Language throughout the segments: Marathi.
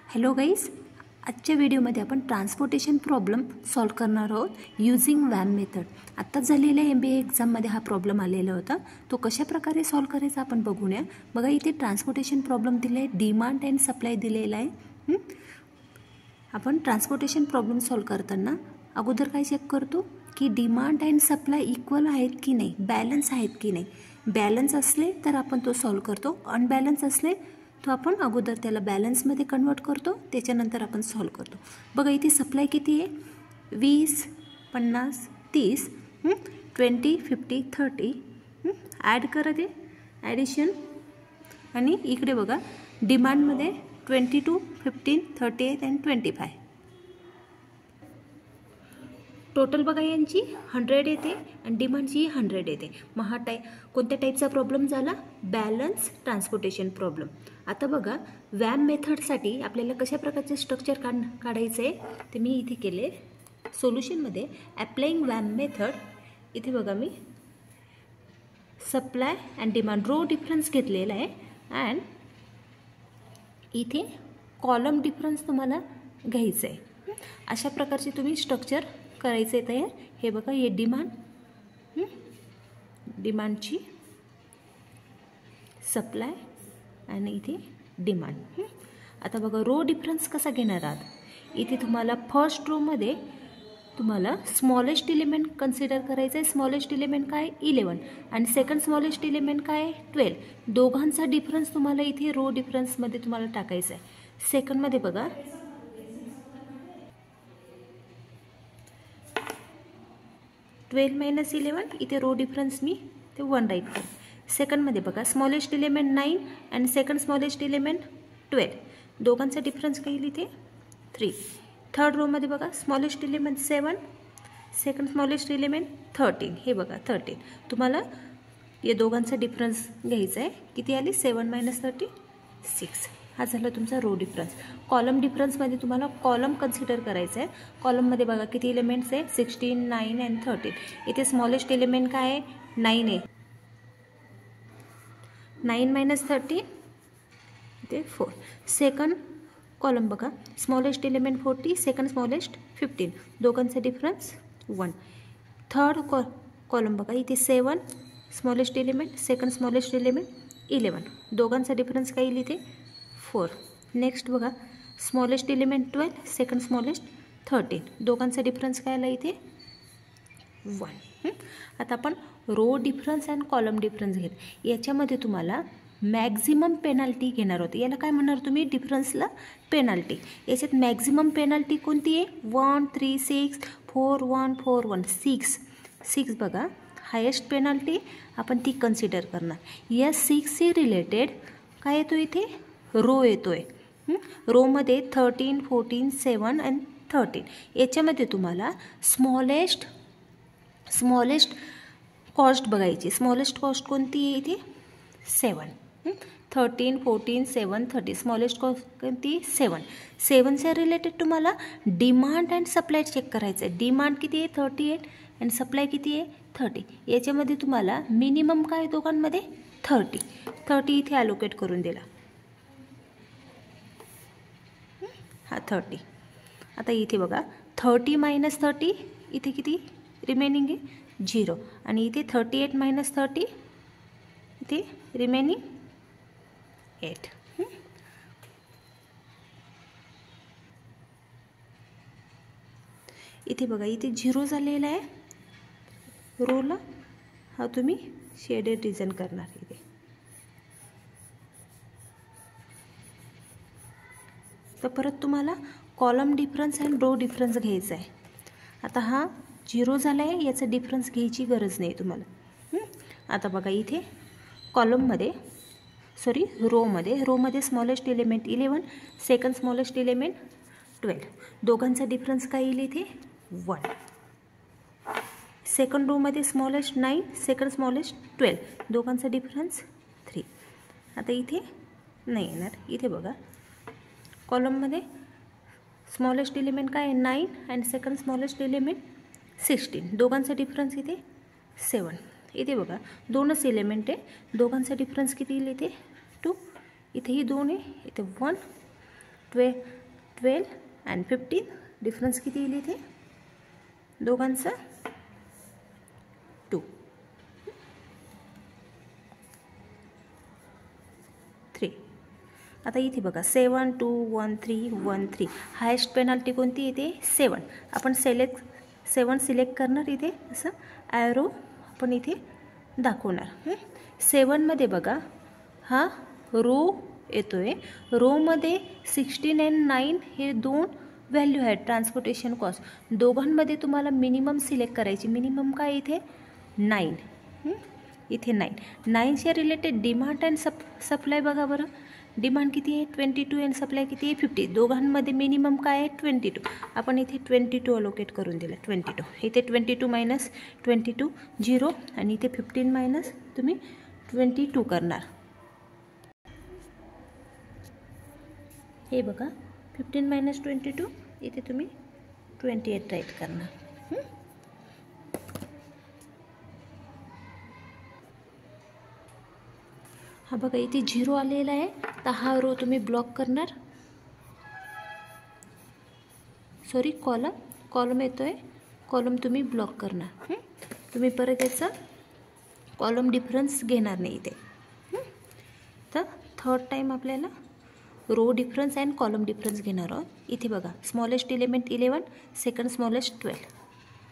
हॅलो गाईज, आजच्या व्हिडिओमध्ये आपण ट्रान्सपोर्टेशन प्रॉब्लेम सॉल्व करणार आहोत यूजिंग वॅम मेथड. आत्ताच झालेल्या MBA एक्झाममध्ये हा प्रॉब्लेम आलेला होता. तो कशा प्रकारे सॉल्व करायचा आपण बघूया. बघा, इथे ट्रान्सपोर्टेशन प्रॉब्लेम दिले आहे, डिमांड अँड सप्लाय दिलेला आहे. आपण ट्रान्सपोर्टेशन प्रॉब्लेम सॉल्व करताना अगोदर काय चेक करतो की डिमांड अँड सप्लाय इक्वल आहेत की नाही, बॅलन्स आहेत की नाही. बॅलन्स असले तर आपण तो सॉल्व करतो, अनबॅलन्स असले तो आपण अगोदर त्याला बॅलन्समध्ये कन्वर्ट करतो, त्याच्यानंतर आपण सॉल्व करतो. बघा, इथे सप्लाय किती आहे, 20, 50, 30, 20, 50, 30. ॲड करा ते ॲडिशन. आणि इकडे बघा डिमांडमध्ये 22, 15, 38 अँड 25. टोटल बघा यांची 100 येते आणि डिमांडची 100 येते. मग हा कोणत्या टाईपचा प्रॉब्लेम झाला, बॅलन्स ट्रान्सपोर्टेशन प्रॉब्लेम. आता बघा, वॅम मेथडसाठी आपल्याला कशा प्रकारचे स्ट्रक्चर काढायचं आहे ते मी इथे केले सोल्युशनमध्ये. ॲप्लाइंग वॅम मेथड, इथे बघा मी supply and demand row difference घेतलेला आहे अँड इथे कॉलम डिफरन्स तुम्हाला घ्यायचं आहे. अशा प्रकारचे तुम्ही स्ट्रक्चर करायचं आहे. हे बघा, हे डिमांडची सप्लाय आणि इथे डिमांड. आता बघा, रो डिफरन्स कसा घेणार आहात. इथे तुम्हाला फर्स्ट रोमध्ये तुम्हाला स्मॉलेस्ट एलिमेंट कन्सिडर करायचं आहे. स्मॉलेस्ट एलिमेंट काय, 11 आणि सेकंड स्मॉलेस्ट एलिमेंट काय, 12. दोघांचा डिफरन्स तुम्हाला इथे रो डिफरन्समध्ये तुम्हाला टाकायचा आहे. सेकंडमध्ये बघा 12 - 11, इथे रो डिफरन्स मी ते 1 राईट करेन. सेकंडमध्ये बघा स्मॉलेस्ट एलिमेंट 9 आणि सेकंड स्मॉलेस्ट एलिमेंट 12. दोघांचा डिफरन्स काही इथे 3. थर्ड रोमध्ये बघा smallest element 7, second smallest element 13. हे बघा 13. तुम्हाला या दोघांचा डिफरन्स घ्यायचा आहे. किती आली, 7 - 30, 6. हा झाला तुमचा रो डिफरन्स. कॉलम डिफरन्समध्ये तुम्हाला कॉलम कन्सिडर करायचं आहे. कॉलममध्ये बघा किती एलिमेंट्स आहे, 16, 9 अँड 13. इथे स्मॉलेस्ट एलिमेंट काय आहे, 9 आहे. 9 - 30 इथे 4. सेकंड कॉलम बघा, स्मॉलेस्ट एलिमेंट 40, सेकंड स्मॉलेस्ट 15. दोघांचा डिफरन्स 1. थर्ड कॉलम बघा, इथे 7 smallest element, second smallest element 11. दोघांचा डिफरन्स काय येईल इथे 4. नेक्स्ट बघा, स्मॉलेस्ट एलिमेंट 12, सेकंड स्मॉलेस्ट 13. दोघांचा डिफरन्स काय आला इथे 1. आता आपण row difference and column difference घेत. याच्यामध्ये तुम्हाला मॅक्झिमम पेनल्टी घेणार होते. याला काय म्हणणार तुम्ही, डिफरन्सला पेनल्टी. याच्यात मॅक्झिमम पेनल्टी कोणती आहे, 1, 3, 6, 4, 1, 4, 1, 6 बघा. हायेस्ट पेनल्टी आपण ती कन्सिडर करणार. या 6शी रिलेटेड काय येतो इथे, रो येतो आहे. रोमध्ये 13, 14, 7 अँड 13. याच्यामध्ये तुम्हाला स्मॉलेस्ट कॉस्ट बघायची. स्मॉलेस्ट कॉस्ट कोणती आहे इथे 7. 13, 14, 7, 30. स्मॉलेस्ट कॉस्ट कोणती 7. 7च्या रिलेटेड तुम्हाला डिमांड अँड सप्लाय चेक करायचं आहे. डिमांड किती आहे 38 अँड सप्लाय किती आहे 30. याच्यामध्ये तुम्हाला मिनिमम काय दोघांमध्ये 30 इथे ॲलोकेट करून दिला. हा 30. आता इथे बघा 30 - 30 इथे किती रिमेनिंग आहे 0 आणि इथे 38 - 30 इथे रिमेनिंग 8. इथे बघा, इथे 0 झालेला आहे रोला. हा तुम्ही शेडेड रिजन करणार इथे. तर परत तुम्हाला column difference and row difference घ्यायचा आहे. आता हा 0 झाला आहे, याचा डिफरन्स घ्यायची गरज नाही तुम्हाला. आता बघा इथे रोमध्ये smallest element 11, second smallest element 12. दोघांचा डिफरन्स काय येईल इथे 1. सेकंड रोमध्ये स्मॉलेस्ट 9, सेकंड स्मॉलेस्ट 12. दोघांचा डिफरन्स 3. आता इथे नाही येणार. इथे बघा कॉलममध्ये स्मॉलेस्ट एलिमेंट काय आहे 9 अँड सेकंड स्मॉलेस्ट एलिमेंट 16. दोघांचा डिफरन्स इथे 7. इथे बघा 2च एलिमेंट आहे, दोघांचा डिफरन्स किती येईल इथे 2. इथेही 2 आहे, इथे 1. 12 and 15. डिफरन्स किती येईल इथे दोघांचा 2 3. आता इथे बघा 7 2 1 3 1 3. हायेस्ट पेनल्टी कोणती येते 7. आपण 7 सिलेक्ट करणार इथे असं ॲरो आपण इथे दाखवणार. 7मध्ये बघा हा रो येतोय. रोमध्ये 16 and 9 हे 2 व्हॅल्यू आहेत ट्रान्सपोर्टेशन कॉस्ट. दोघांमध्ये तुम्हाला मिनिमम सिलेक्ट करायची. मिनिमम काय इथे 9. इथे 9च्या रिलेटेड डिमांड अँड सप्लाय बघा बरं. डिमांड किती आहे 22 अँड सप्लाय किती आहे 50. दोघांमध्ये मिनिमम काय आहे 22. आपण इथे 22 अलोकेट करून दिलं. 22 इथे 22 मायनस 22 0 आणि इथे 15 मायनस तुम्ही 22 करणार. हे बघा 15 मायनस 22 इथे तुम्ही 28 राईट करणार. हा बघा इथे 0 आलेला आहे तर हा रो तुम्ही ब्लॉक करणार. सॉरी कॉलम येतोय. कॉलम तुम्ही ब्लॉक करणार. तुम्ही परत याचा कॉलम डिफरन्स घेणार नाही इथे. तर थर्ड टाइम आपल्याला row difference and column difference घेणार आहोत. इथे बघा smallest element 11 second smallest 12.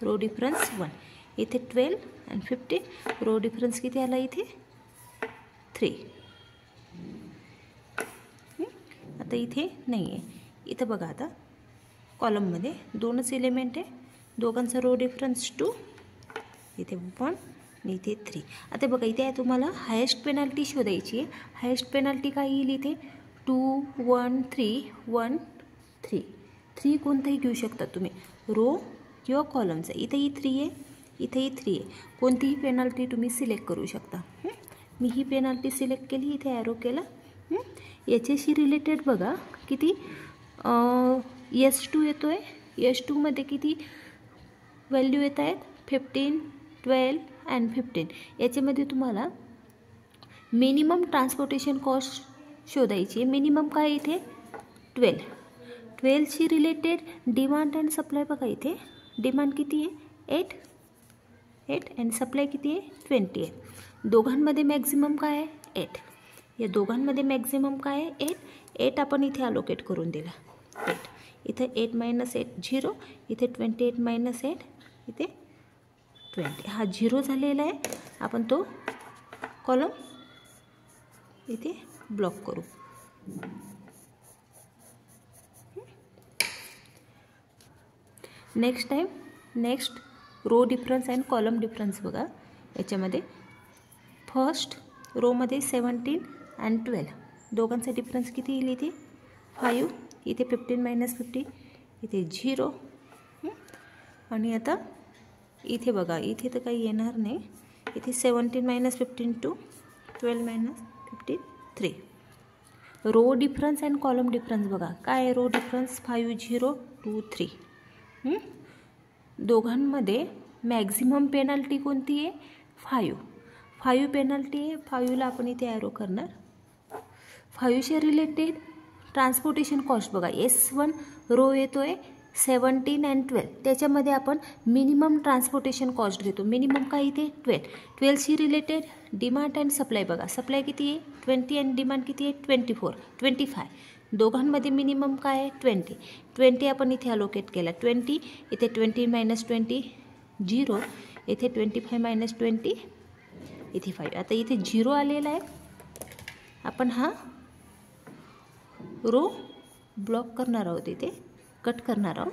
Row difference 1. इथे 12 अँड 15. रो डिफरन्स किती आला इथे 3. आता इथे नाही आहे. इथं बघा आता कॉलममध्ये 2च एलिमेंट आहे. दोघांचा रो डिफरन्स 2. इथे 1 आणि इथे 3. आता बघा इथे तुम्हाला हायेस्ट पेनल्टी शोधायची आहे. हायेस्ट पेनल्टी काय येईल इथे 2 1 3 1 3. 3 कोणताही घेऊ शकता तुम्ही रो किंवा कॉलमचा. इथेही 3 आहे इथेही 3 आहे. कोणतीही पेनल्टी तुम्ही सिलेक्ट करू शकता. मी ही पेनल्टी सिलेक्ट केली. इथे ॲरो केला. याच्याशी रिलेटेड बघा किती S2 येतो आहे. S2मध्ये किती व्हॅल्यू येत आहेत 15 12 अँड 15. याच्यामध्ये तुम्हाला मिनिमम ट्रान्सपोर्टेशन कॉस्ट शोधायची आहे. मिनिमम काय इथे 12. 12शी रिलेटेड डिमांड अँड सप्लाय बघा. इथे डिमांड किती आहे 8 अँड सप्लाय किती आहे 20 आहे. दोघांमध्ये मॅक्झिमम काय आहे 8. या दोघांमध्ये मॅक्झिमम काय आहे 8 आपण इथे अलोकेट करून दिला 8. इथे 8 मायनस 8 0. इथे 28 मायनस 8 इथे 20. हा 0 झालेला आहे. आपण तो कॉलम इथे ब्लॉक करू. Next row difference and column difference बघा. याच्यामध्ये फर्स्ट रोमध्ये 17 अँड 12. दोघांचा डिफरन्स किती येईल इथे 5. इथे 15 मायनस 50 इथे 0. आणि आता इथे बघा इथे तर काही येणार नाही. इथे 17 minus 15 2 12 minus 15 3. Row difference and column difference बघा. काय रो डिफरन्स 5 0 2 3. दोघांमध्ये मॅक्झिमम पेनल्टी कोणती आहे 5 पेनल्टी आहे. 5ला आपण इथे ॲरो करणार. 5शी रिलेटेड ट्रान्सपोर्टेशन कॉस्ट बघा. S1 रो येतो आहे 17 अँड 12. त्याच्यामध्ये आपण मिनिमम ट्रान्सपोर्टेशन कॉस्ट घेतो. मिनिमम काय इथे 12. 12शी रिलेटेड डिमांड अँड सप्लाय बघा. सप्लाय किती आहे 20 अँड डिमांड किती आहे 24 25. दोघांमध्ये मिनिमम काय आहे 20 आपण इथे अलोकेट केला 20. इथे 20 मायनस 20 0. इथे 25 मायनस 20 इथे 5. आता इथे 0 आलेला आहे. आपण हा रो ब्लॉक करणार आहोत. इथे कट करणार आहोत.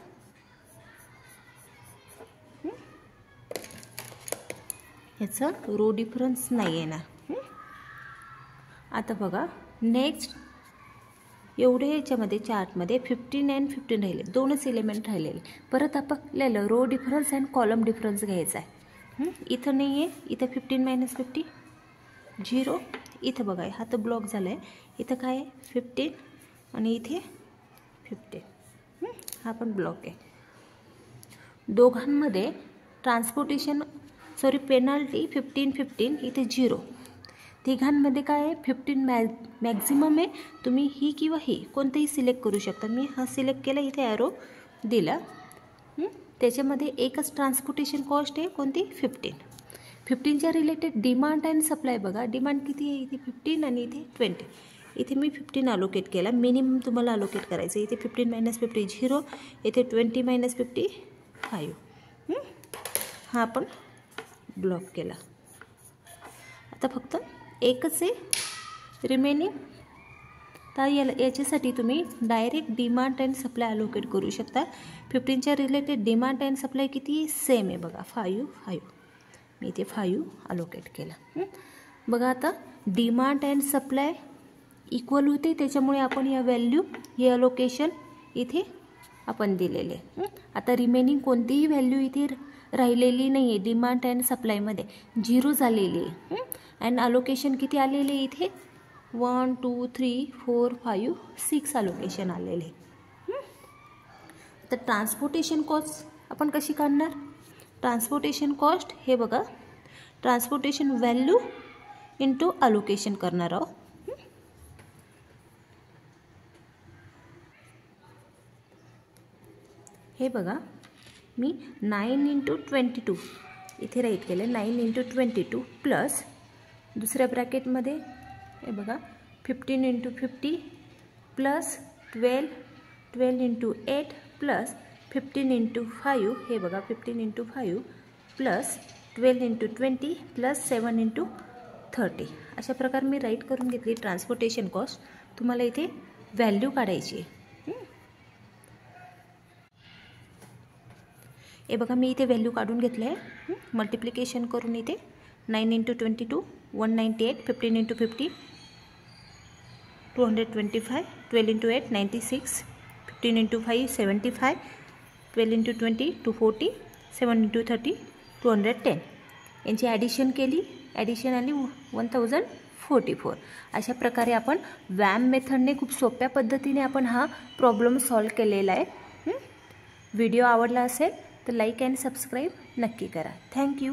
याचा रो डिफरन्स नाही येणार. आता बघा नेक्स्ट एवढे याच्यामध्ये चार्टमध्ये 15 अँड 15 राहिले. 2च एलिमेंट राहिलेले. परत आपल्याला row difference and column difference घ्यायचा आहे. इथं नाही आहे. इथं 15 मायनस 50 0. इथं बघा हा तर ब्लॉक झाला आहे. इथं काय आहे 15 आणि इथे 15. हा पण ब्लॉक आहे. दोघांमध्ये पेनल्टी 15 15 इथे 0. तिघांमध्ये काय आहे 15 मॅक्झिमम आहे. तुम्ही ही किंवा ही कोणतेही सिलेक्ट करू शकता. मी हा सिलेक्ट केला, इथे ॲरो दिला. त्याच्यामध्ये एकच ट्रान्सपोर्टेशन कॉस्ट आहे कोणती 15. 15च्या रिलेटेड डिमांड अँड सप्लाय बघा. डिमांड किती आहे इथे 15 आणि इथे 20. इथे मी 15 अलोकेट केला. मिनिमम तुम्हाला अलोकेट करायचं. इथे 15 - 50 0. इथे 20 - 50 5. हा आपण ब्लॉक केला. आता फक्त एकच आहे रिमेनिंग. तर याच्यासाठी तुम्ही direct demand and supply allocate करू शकता. 15च्या रिलेटेड डिमांड अँड सप्लाय किती सेम आहे बघा 5 5. मी इथे 5 अलोकेट केला. बघा आता डिमांड अँड सप्लाय इक्वल होते, त्याच्यामुळे आपण या व्हॅल्यू हे अलोकेशन इथे आपण दिलेले. आता रिमेनिंग कोणतीही व्हॅल्यू इथे राहिलेली नाही आहे. डिमांड अँड सप्लायमध्ये 0 झालेली आहे. अँड अलोकेशन किती आलेले इथे 1 2 3 4 5 6 अलोकेशन आलेले. तर ट्रान्सपोर्टेशन कॉस्ट आपण कशी काढणार. ट्रान्सपोर्टेशन कॉस्ट हे बघा, ट्रान्सपोर्टेशन व्हॅल्यू इंटू अलोकेशन करणार आहोत. हे बघा मी 9 × 22 इथे राईट केलं. 9 × 22 प्लस दुसऱ्या ब्रॅकेटमध्ये हे बघा 15 × 50 प्लस 12 × 8 प्लस 15 × 5 हे बघा 15 × 5 प्लस 12 × 20 प्लस 7 × 30. अशा प्रकारे मी राईट करून घेतली ट्रान्सपोर्टेशन कॉस्ट. तुम्हाला इथे व्हॅल्यू काढायची आहे. हे बघा मी इथे व्हॅल्यू काढून घेतलं आहे. मल्टिप्लिकेशन करून इथे 9 × 22 198 15 × 50 225 12 × 8 96 15 × 5 75 12 × 20 240 7 × 30 210. यांची ॲडिशन केली. ॲडिशन आली 1044. अशा प्रकारे आपण वॅम मेथडने खूप सोप्या पद्धतीने आपण हा प्रॉब्लेम सॉल्व केलेला आहे. व्हिडिओ आवडला असेल तर लाईक अँड सबस्क्राईब नक्की करा. थँक्यू.